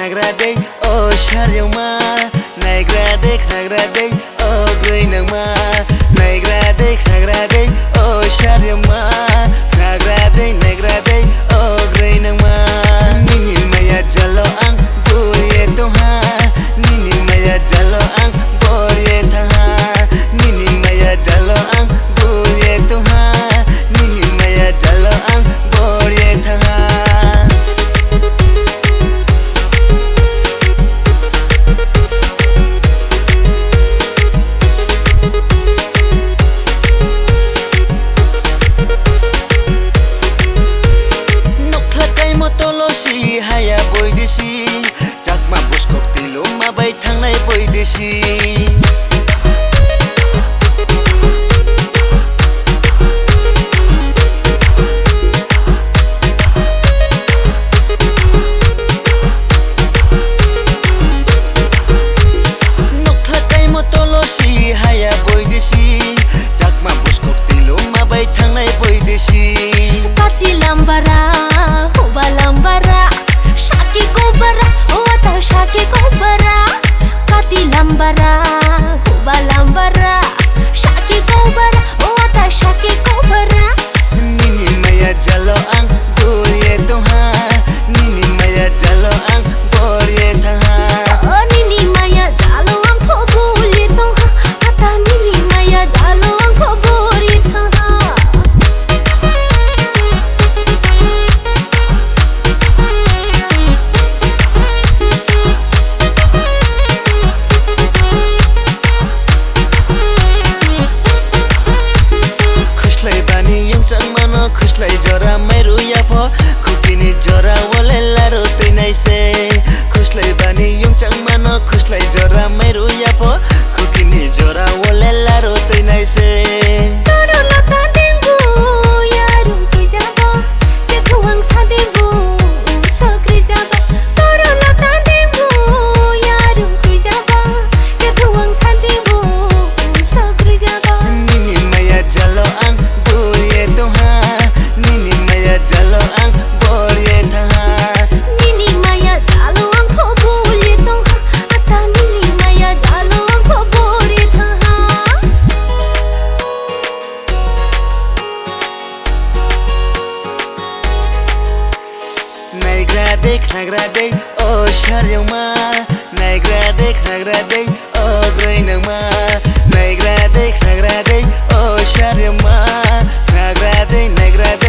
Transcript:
nagraday oh sharyama nagraday oh greinama nagraday oh sharyama nagraday oh greinama nini maya jalo ang buriye toha nini maya jalo ang buriye taha nini maya jalo ang buriye toha nini maya jalo ang buriye taha si haya boy desi jakma buskok tilo mabai thangnai boy desi nokhlakai motolo si haya boy desi jakma buskok tilo mabai thangnai boy desi pati lambara lambara shaki kobara wata shaki kobara kati lambara huba lambara shaki kobara wata shaki kobara nini maya jalo ang buriye toha nini maya jalo ang buriye taha oh nini maya jalo ang buriye toha ata nini maya jalo ang buriye taha खुशलाई जरा मेरो याफो खुकिनी जरा वले लारो तैनाइ से खुशलाई बानी युङचाङ मान खुशलाई जरा मेरो याफो खुकिनी जरा वले लारो तैनाइ से तोरो लता देंगु यारुम के जाबा से थुवाङ सादेबु सक्रि जाबा तोरो लता देंगु यारुम के जाबा से थुवाङ सादेबु सक्रि जाबा निनी मया जलो आं बुरिए तोहा nini maya jalo ang buriye taha nini maya jalo ang buriye taha ata nini maya jalo ang buriye taha nagraday oh sharyama nagraday oh greinama nagraday oh sharyama nagraday